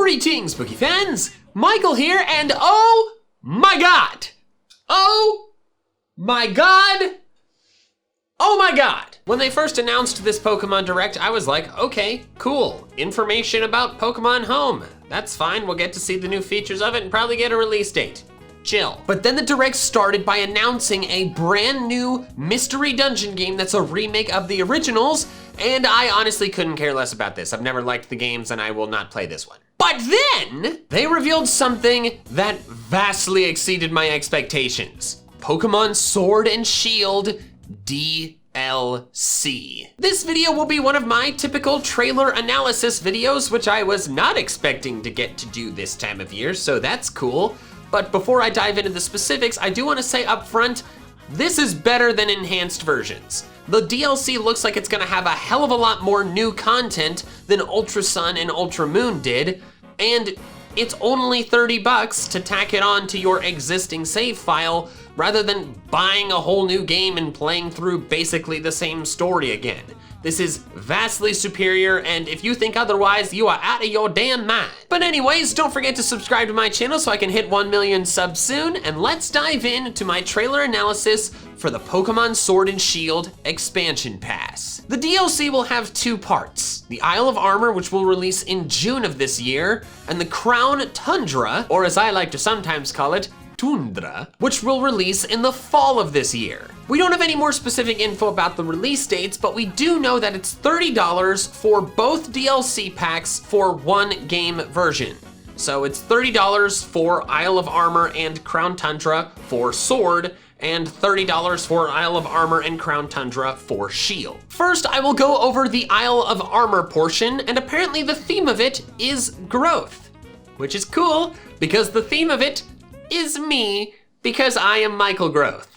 Greetings, Pokey fans! Michael here, and oh my god! Oh my god! Oh my god! When they first announced this Pokemon Direct, I was like, okay, cool. Information about Pokemon Home. That's fine, we'll get to see the new features of it and probably get a release date. Chill. But then the Direct started by announcing a brand new mystery dungeon game that's a remake of the originals, and I honestly couldn't care less about this. I've never liked the games and I will not play this one. But then, they revealed something that vastly exceeded my expectations. Pokemon Sword and Shield DLC. This video will be one of my typical trailer analysis videos, which I was not expecting to get to do this time of year, so that's cool. But before I dive into the specifics, I do want to say up front, this is better than enhanced versions. The DLC looks like it's gonna have a hell of a lot more new content than Ultra Sun and Ultra Moon did, and it's only 30 bucks to tack it on to your existing save file rather than buying a whole new game and playing through basically the same story again. This is vastly superior, and if you think otherwise, you are out of your damn mind. But anyways, don't forget to subscribe to my channel so I can hit 1 million subs soon, and let's dive into my trailer analysis for the Pokemon Sword and Shield Expansion Pass. The DLC will have two parts: the Isle of Armor, which will release in June of this year, and the Crown Tundra, or as I like to sometimes call it, Tundra, which will release in the fall of this year. We don't have any more specific info about the release dates, but we do know that it's $30 for both DLC packs for one game version. So it's $30 for Isle of Armor and Crown Tundra for Sword, and $30 for Isle of Armor and Crown Tundra for Shield. First, I will go over the Isle of Armor portion, and apparently the theme of it is growth, which is cool because the theme of it is me, because I am Michael Growth.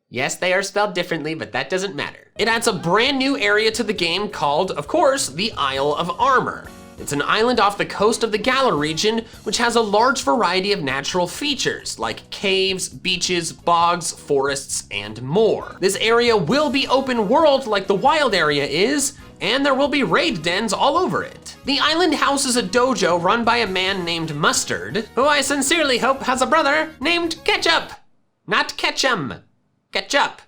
Yes, they are spelled differently, but that doesn't matter. It adds a brand new area to the game called, of course, the Isle of Armor. It's an island off the coast of the Galar region, which has a large variety of natural features, like caves, beaches, bogs, forests, and more. This area will be open world like the wild area is, and there will be raid dens all over it. The island houses a dojo run by a man named Mustard, who I sincerely hope has a brother named Ketchup. Not Ketchum, Ketchup,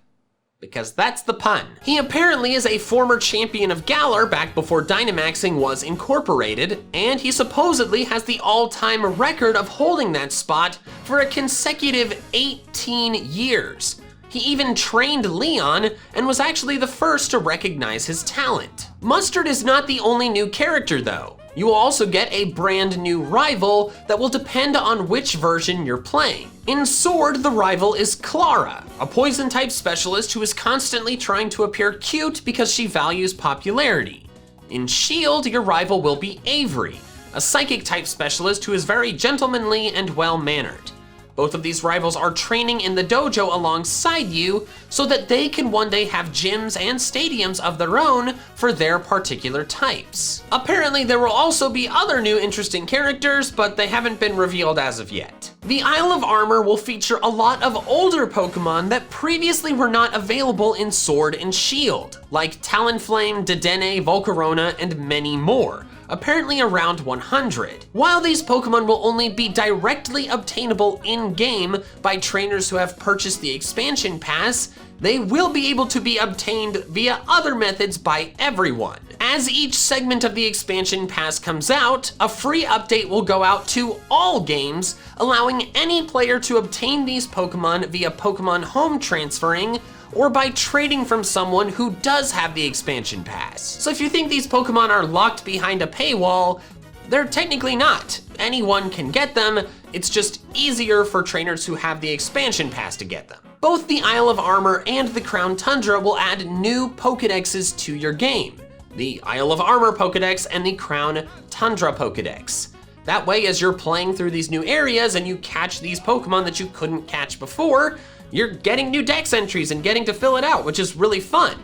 because that's the pun. He apparently is a former champion of Galar back before Dynamaxing was incorporated, and he supposedly has the all-time record of holding that spot for a consecutive 18 years. He even trained Leon and was actually the first to recognize his talent. Mustard is not the only new character though. You will also get a brand new rival that will depend on which version you're playing. In Sword, the rival is Clara, a poison type specialist who is constantly trying to appear cute because she values popularity. In Shield, your rival will be Avery, a psychic type specialist who is very gentlemanly and well-mannered. Both of these rivals are training in the dojo alongside you so that they can one day have gyms and stadiums of their own for their particular types. Apparently there will also be other new interesting characters, but they haven't been revealed as of yet. The Isle of Armor will feature a lot of older Pokemon that previously were not available in Sword and Shield, like Talonflame, Dedenne, Volcarona, and many more. Apparently around 100. While these Pokemon will only be directly obtainable in-game by trainers who have purchased the expansion pass, they will be able to be obtained via other methods by everyone. As each segment of the expansion pass comes out, a free update will go out to all games, allowing any player to obtain these Pokemon via Pokemon Home transferring or by trading from someone who does have the expansion pass. So if you think these Pokemon are locked behind a paywall, they're technically not. Anyone can get them, it's just easier for trainers who have the expansion pass to get them. Both the Isle of Armor and the Crown Tundra will add new Pokedexes to your game. The Isle of Armor Pokedex and the Crown Tundra Pokedex. That way, as you're playing through these new areas and you catch these Pokemon that you couldn't catch before, you're getting new dex entries and getting to fill it out, which is really fun.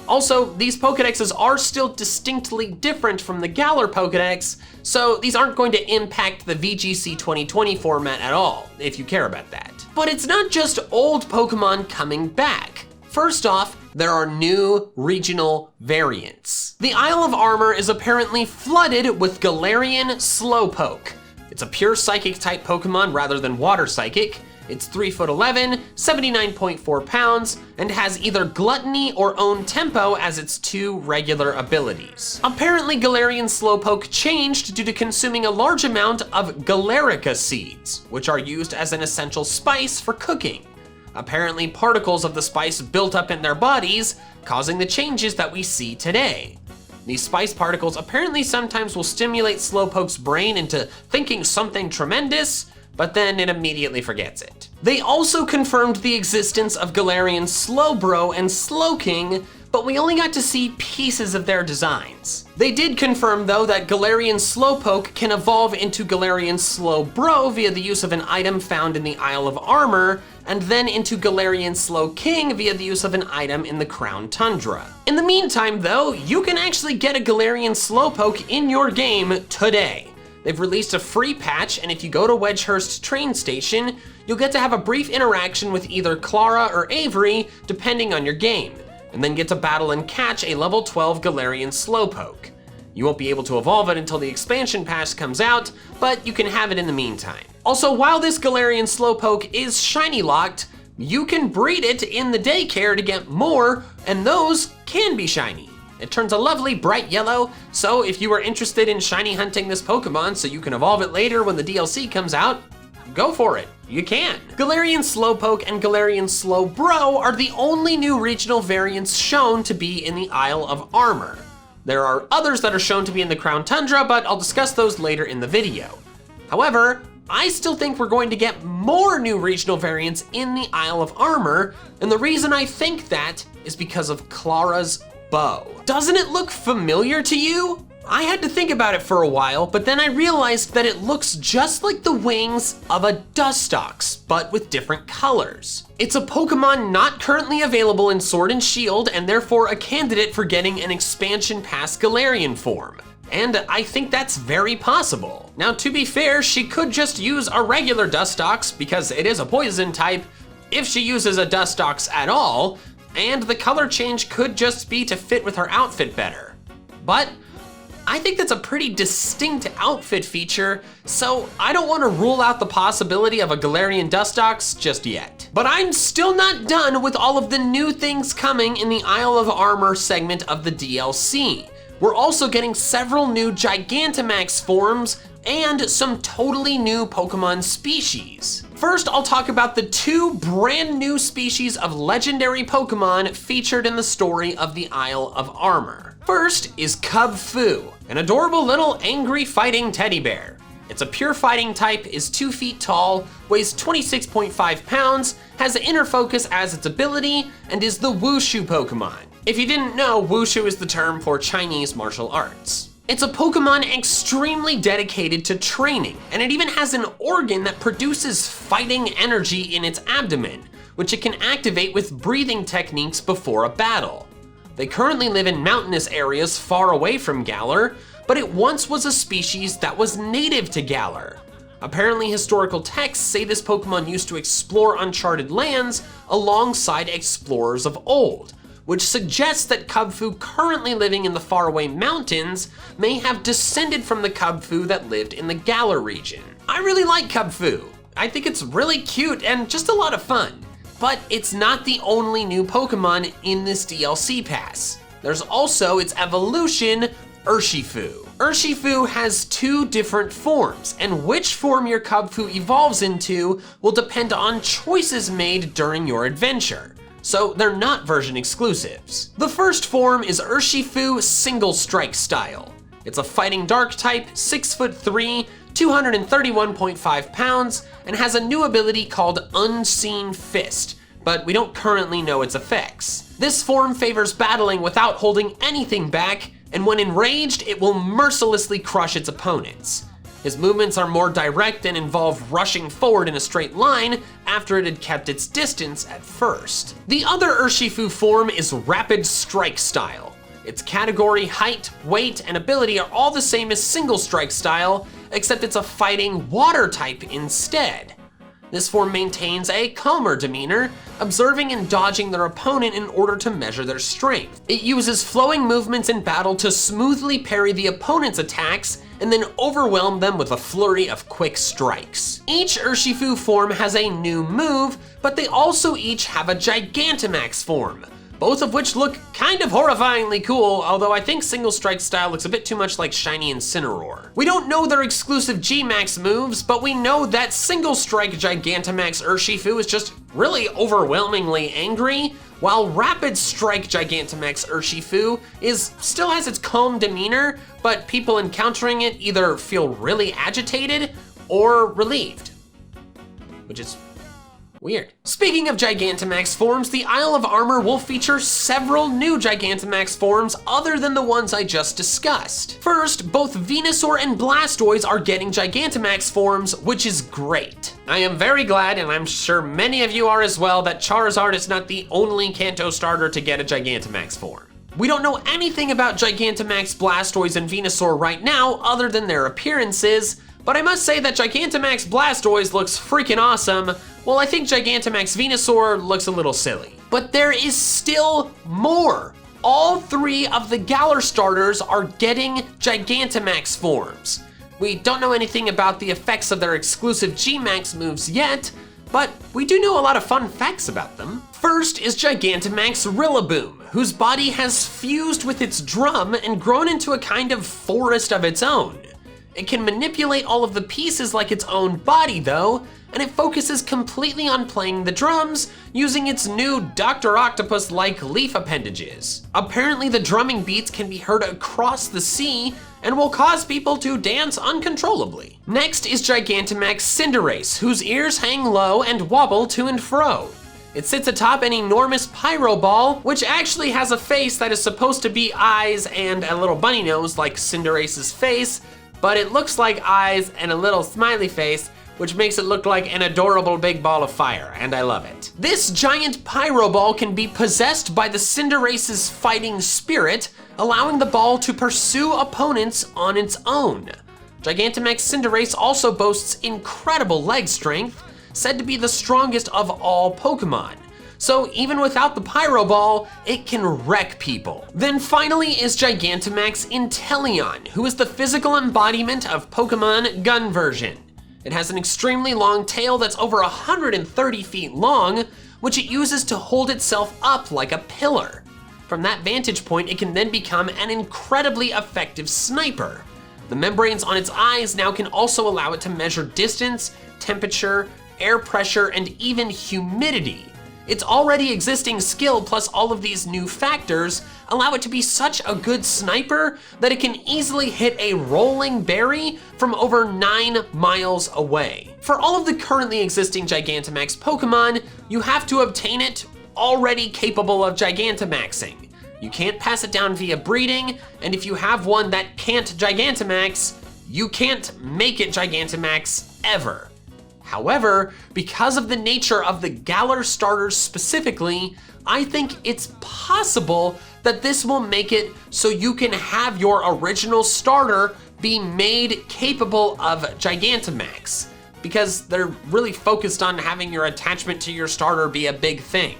Also, these Pokedexes are still distinctly different from the Galar Pokedex, so these aren't going to impact the VGC 2020 format at all, if you care about that. But it's not just old Pokemon coming back. First off, there are new regional variants. The Isle of Armor is apparently flooded with Galarian Slowpoke. It's a pure Psychic type Pokemon rather than Water Psychic. It's 3'11", 79.4 pounds, and has either Gluttony or Own Tempo as its two regular abilities. Apparently, Galarian Slowpoke changed due to consuming a large amount of Galarica seeds, which are used as an essential spice for cooking. Apparently, particles of the spice built up in their bodies, causing the changes that we see today. These spice particles apparently sometimes will stimulate Slowpoke's brain into thinking something tremendous, but then it immediately forgets it. They also confirmed the existence of Galarian Slowbro and Slowking, but we only got to see pieces of their designs. They did confirm, though, that Galarian Slowpoke can evolve into Galarian Slowbro via the use of an item found in the Isle of Armor, and then into Galarian Slowking via the use of an item in the Crown Tundra. In the meantime, though, you can actually get a Galarian Slowpoke in your game today. They've released a free patch, and if you go to Wedgehurst train station, you'll get to have a brief interaction with either Clara or Avery, depending on your game, and then get to battle and catch a level 12 Galarian Slowpoke. You won't be able to evolve it until the expansion pass comes out, but you can have it in the meantime. Also, while this Galarian Slowpoke is shiny locked, you can breed it in the daycare to get more, and those can be shiny. It turns a lovely bright yellow, so if you are interested in shiny hunting this Pokemon so you can evolve it later when the DLC comes out, go for it, you can. Galarian Slowpoke and Galarian Slowbro are the only new regional variants shown to be in the Isle of Armor. There are others that are shown to be in the Crown Tundra, but I'll discuss those later in the video. However, I still think we're going to get more new regional variants in the Isle of Armor, and the reason I think that is because of Clara's bow. Doesn't it look familiar to you? I had to think about it for a while, but then I realized that it looks just like the wings of a Dustox, but with different colors. It's a Pokemon not currently available in Sword and Shield, and therefore a candidate for getting an expansion pass Galarian form. And I think that's very possible. Now, to be fair, she could just use a regular Dustox because it is a poison type, if she uses a Dustox at all, and the color change could just be to fit with her outfit better. But I think that's a pretty distinct outfit feature, so I don't want to rule out the possibility of a Galarian Dustox just yet. But I'm still not done with all of the new things coming in the Isle of Armor segment of the DLC. We're also getting several new Gigantamax forms and some totally new Pokemon species. First, I'll talk about the two brand new species of legendary Pokemon featured in the story of the Isle of Armor. First is Kubfu, an adorable little angry fighting teddy bear. It's a pure fighting type, is 2 feet tall, weighs 26.5 pounds, has Inner Focus as its ability, and is the Wushu Pokemon. If you didn't know, Wushu is the term for Chinese martial arts. It's a Pokemon extremely dedicated to training, and it even has an organ that produces fighting energy in its abdomen, which it can activate with breathing techniques before a battle. They currently live in mountainous areas far away from Galar, but it once was a species that was native to Galar. Apparently, historical texts say this Pokemon used to explore uncharted lands alongside explorers of old, which suggests that Kubfu currently living in the faraway mountains may have descended from the Kubfu that lived in the Galar region. I really like Kubfu. I think it's really cute and just a lot of fun. But it's not the only new Pokemon in this DLC pass. There's also its evolution, Urshifu. Urshifu has 2 different forms, and which form your Kubfu evolves into will depend on choices made during your adventure. So they're not version exclusives. The first form is Urshifu Single Strike style. It's a fighting dark type, 6'3", 231.5 pounds, and has a new ability called Unseen Fist, but we don't currently know its effects. This form favors battling without holding anything back, and when enraged, it will mercilessly crush its opponents. His movements are more direct and involve rushing forward in a straight line after it had kept its distance at first. The other Urshifu form is Rapid Strike style. Its category, height, weight, and ability are all the same as Single Strike style, except it's a fighting water type instead. This form maintains a calmer demeanor, observing and dodging their opponent in order to measure their strength. It uses flowing movements in battle to smoothly parry the opponent's attacks and then overwhelm them with a flurry of quick strikes. Each Urshifu form has a new move, but they also each have a Gigantamax form, both of which look kind of horrifyingly cool, although I think Single Strike style looks a bit too much like Shiny Incineroar. We don't know their exclusive G-Max moves, but we know that Single Strike Gigantamax Urshifu is just really overwhelmingly angry, while Rapid Strike Gigantamax Urshifu still has its calm demeanor, but people encountering it either feel really agitated or relieved, which is weird. Speaking of Gigantamax forms, the Isle of Armor will feature several new Gigantamax forms other than the ones I just discussed. First, both Venusaur and Blastoise are getting Gigantamax forms, which is great. I am very glad, and I'm sure many of you are as well, that Charizard is not the only Kanto starter to get a Gigantamax form. We don't know anything about Gigantamax, Blastoise, and Venusaur right now other than their appearances, but I must say that Gigantamax Blastoise looks freaking awesome, while I think Gigantamax Venusaur looks a little silly. But there is still more. All three of the Galar starters are getting Gigantamax forms. We don't know anything about the effects of their exclusive G-Max moves yet, but we do know a lot of fun facts about them. First is Gigantamax Rillaboom, whose body has fused with its drum and grown into a kind of forest of its own. It can manipulate all of the pieces like its own body though, and it focuses completely on playing the drums using its new Dr. Octopus-like leaf appendages. Apparently the drumming beats can be heard across the sea and will cause people to dance uncontrollably. Next is Gigantamax Cinderace, whose ears hang low and wobble to and fro. It sits atop an enormous pyro ball, which actually has a face that is supposed to be eyes and a little bunny nose like Cinderace's face, but it looks like eyes and a little smiley face, which makes it look like an adorable big ball of fire, and I love it. This giant pyro ball can be possessed by the Cinderace's fighting spirit, allowing the ball to pursue opponents on its own. Gigantamax Cinderace also boasts incredible leg strength, said to be the strongest of all Pokemon. So even without the Pyro Ball, it can wreck people. Then finally is Gigantamax Inteleon, who is the physical embodiment of Pokemon Gun version. It has an extremely long tail that's over 130 feet long, which it uses to hold itself up like a pillar. From that vantage point, it can then become an incredibly effective sniper. The membranes on its eyes now can also allow it to measure distance, temperature, air pressure, and even humidity. Its already existing skill plus all of these new factors allow it to be such a good sniper that it can easily hit a rolling berry from over 9 miles away. For all of the currently existing Gigantamax Pokemon, you have to obtain it already capable of Gigantamaxing. You can't pass it down via breeding, and if you have one that can't Gigantamax, you can't make it Gigantamax ever. However, because of the nature of the Galar starters specifically, I think it's possible that this will make it so you can have your original starter be made capable of Gigantamax, because they're really focused on having your attachment to your starter be a big thing.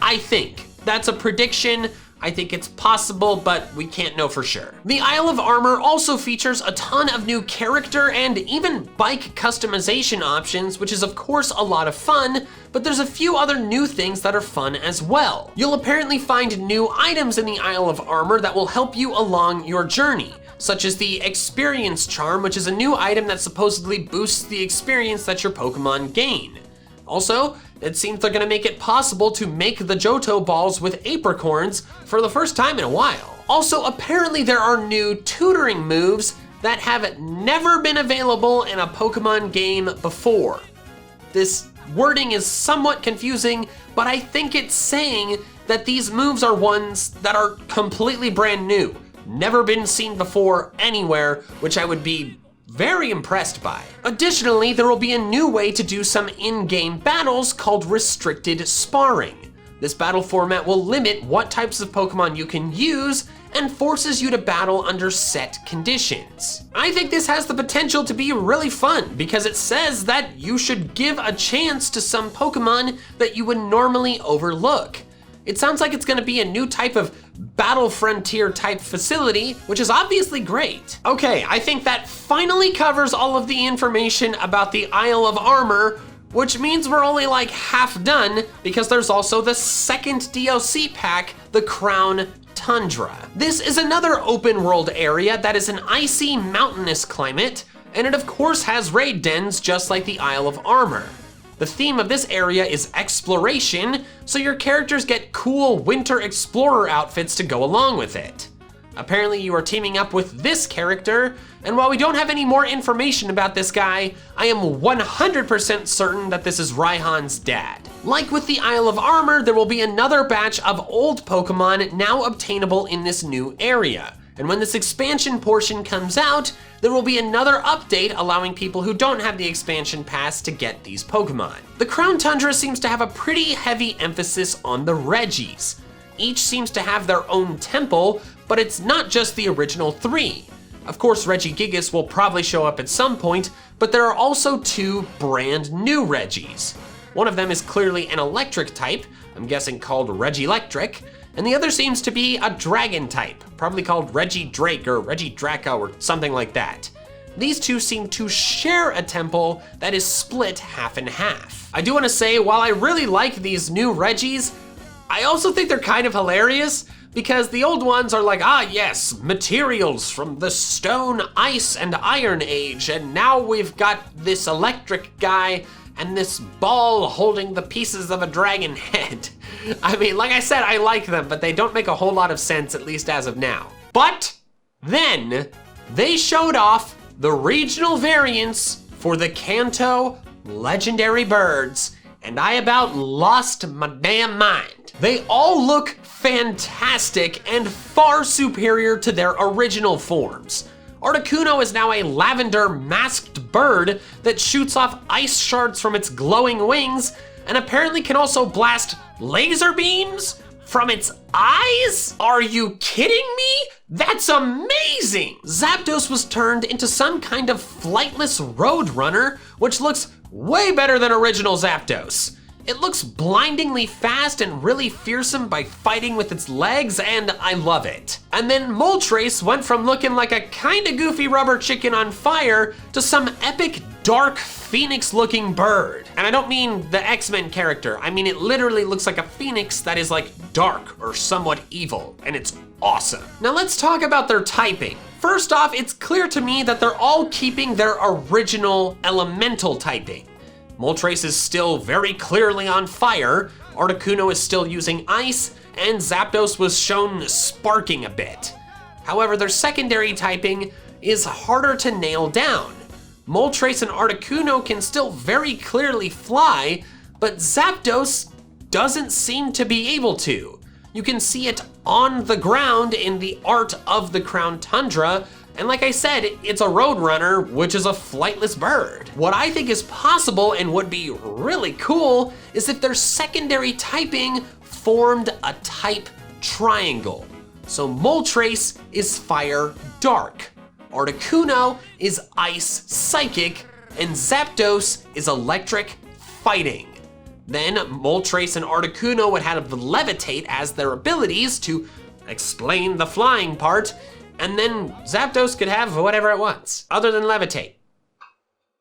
I think. That's a prediction. I think it's possible, but we can't know for sure. The Isle of Armor also features a ton of new character and even bike customization options, which is of course a lot of fun, but there's a few other new things that are fun as well. You'll apparently find new items in the Isle of Armor that will help you along your journey, such as the Experience Charm, which is a new item that supposedly boosts the experience that your Pokemon gain. Also, it seems they're gonna make it possible to make the Johto balls with apricorns for the first time in a while. Also, apparently there are new tutoring moves that have never been available in a Pokemon game before. This wording is somewhat confusing, but I think it's saying that these moves are ones that are completely brand new, never been seen before anywhere, which I would be very impressed by. Additionally, there will be a new way to do some in-game battles called restricted sparring. This battle format will limit what types of Pokemon you can use and forces you to battle under set conditions. I think this has the potential to be really fun because it says that you should give a chance to some Pokemon that you would normally overlook. It sounds like it's gonna be a new type of battle frontier type facility, which is obviously great. Okay, I think that finally covers all of the information about the Isle of Armor, which means we're only like half done because there's also the second DLC pack, the Crown Tundra. This is another open world area that is an icy mountainous climate, and it of course has raid dens just like the Isle of Armor. The theme of this area is exploration, so your characters get cool winter explorer outfits to go along with it. Apparently you are teaming up with this character, and while we don't have any more information about this guy, I am 100% certain that this is Raihan's dad. Like with the Isle of Armor, there will be another batch of old Pokemon now obtainable in this new area. And when this expansion portion comes out, there will be another update allowing people who don't have the expansion pass to get these Pokemon. The Crown Tundra seems to have a pretty heavy emphasis on the Regis. Each seems to have their own temple, but it's not just the original 3. Of course, Regigigas will probably show up at some point, but there are also 2 brand new Regis. One of them is clearly an electric type, I'm guessing called Regielektric, and the other seems to be a dragon type, probably called Regidrake or Regidraco or something like that. These 2 seem to share a temple that is split half and half. I do want to say, while I really like these new Regis, I also think they're kind of hilarious because the old ones are like, ah yes, materials from the Stone, Ice, and Iron Age, and now we've got this electric guy and this ball holding the pieces of a dragon head. I mean, like I said, I like them, but they don't make a whole lot of sense, at least as of now. But then they showed off the regional variants for the Kanto legendary birds, and I about lost my damn mind. They all look fantastic and far superior to their original forms. Articuno is now a lavender masked bird that shoots off ice shards from its glowing wings and apparently can also blast laser beams from its eyes? Are you kidding me? That's amazing! Zapdos was turned into some kind of flightless roadrunner, which looks way better than original Zapdos. It looks blindingly fast and really fearsome by fighting with its legs, and I love it. And then Moltres went from looking like a kinda goofy rubber chicken on fire to some epic dark phoenix looking bird. And I don't mean the X-Men character, I mean it literally looks like a phoenix that is like dark or somewhat evil, and it's awesome. Now let's talk about their typing. First off, it's clear to me that they're all keeping their original elemental typing. Moltres is still very clearly on fire, Articuno is still using ice, and Zapdos was shown sparking a bit. However, their secondary typing is harder to nail down. Moltres and Articuno can still very clearly fly, but Zapdos doesn't seem to be able to. You can see it on the ground in the art of the Crown Tundra, and like I said, it's a roadrunner, which is a flightless bird. What I think is possible and would be really cool is if their secondary typing formed a type triangle. So Moltres is fire dark, Articuno is ice psychic, and Zapdos is electric fighting. Then Moltres and Articuno would have levitate as their abilities to explain the flying part, and then Zapdos could have whatever it wants, other than levitate,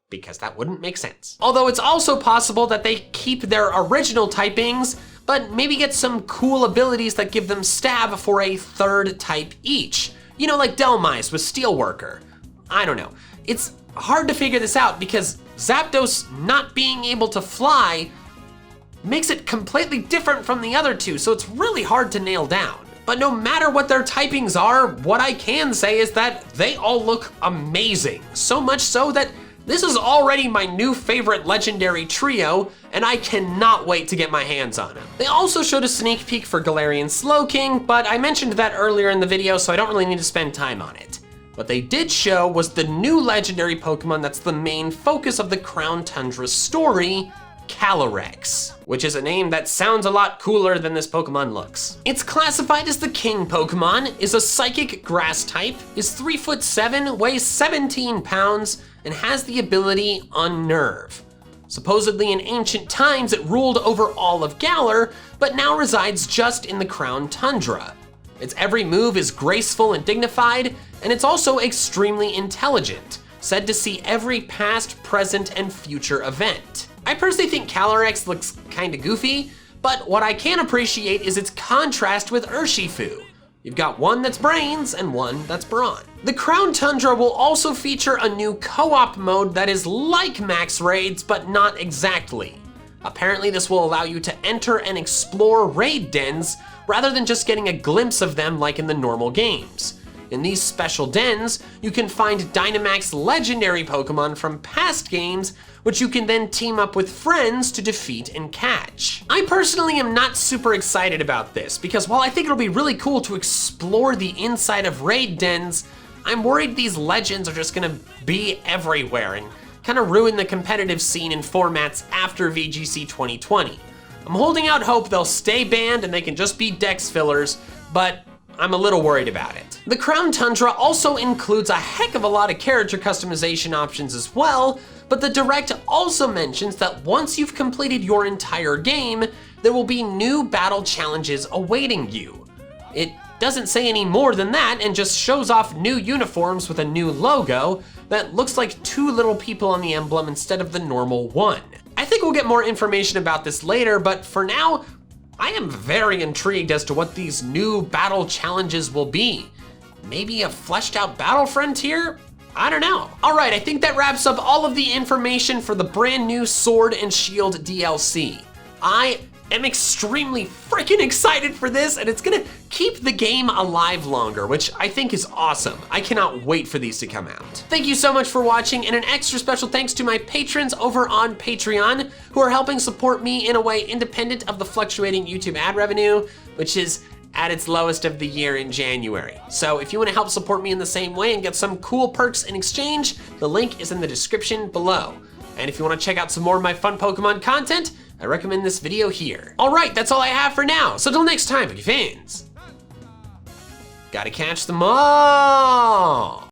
because that wouldn't make sense. Although it's also possible that they keep their original typings, but maybe get some cool abilities that give them stab for a third type each. You know, like Delmise with Steelworker. I don't know. It's hard to figure this out because Zapdos not being able to fly makes it completely different from the other two, so it's really hard to nail down. But no matter what their typings are, what I can say is that they all look amazing. So much so that this is already my new favorite legendary trio, and I cannot wait to get my hands on them. They also showed a sneak peek for Galarian Slowking, but I mentioned that earlier in the video, so I don't really need to spend time on it. What they did show was the new legendary Pokemon that's the main focus of the Crown Tundra story, Calyrex, which is a name that sounds a lot cooler than this Pokemon looks. It's classified as the king Pokemon, is a psychic grass type, is 3'7", weighs 17 pounds, and has the ability Unnerve. Supposedly in ancient times it ruled over all of Galar, but now resides just in the Crown Tundra. Its every move is graceful and dignified, and it's also extremely intelligent, said to see every past, present, and future event. I personally think Calyrex looks kinda goofy, but what I can appreciate is its contrast with Urshifu. You've got one that's brains and one that's brawn. The Crown Tundra will also feature a new co-op mode that is like Max Raids, but not exactly. Apparently this will allow you to enter and explore raid dens rather than just getting a glimpse of them like in the normal games. In these special dens, you can find Dynamax legendary Pokemon from past games, which you can then team up with friends to defeat and catch. I personally am not super excited about this, because while I think it'll be really cool to explore the inside of raid dens, I'm worried these legends are just gonna be everywhere and kind of ruin the competitive scene in formats after VGC 2020. I'm holding out hope they'll stay banned and they can just be dex fillers, but I'm a little worried about it. The Crown Tundra also includes a heck of a lot of character customization options as well, but the Direct also mentions that once you've completed your entire game, there will be new battle challenges awaiting you. It doesn't say any more than that and just shows off new uniforms with a new logo that looks like two little people on the emblem instead of the normal one. I think we'll get more information about this later, but for now, I am very intrigued as to what these new battle challenges will be. Maybe a fleshed out battle frontier? I don't know. All right, I think that wraps up all of the information for the brand new Sword and Shield DLC. I am extremely freaking excited for this, and it's gonna keep the game alive longer, which I think is awesome. I cannot wait for these to come out. Thank you so much for watching, and an extra special thanks to my patrons over on Patreon who are helping support me in a way independent of the fluctuating YouTube ad revenue, which is at its lowest of the year in January. So if you wanna help support me in the same way and get some cool perks in exchange, the link is in the description below. And if you wanna check out some more of my fun Pokemon content, I recommend this video here. All right, that's all I have for now. So till next time, Pokefans, gotta catch them all.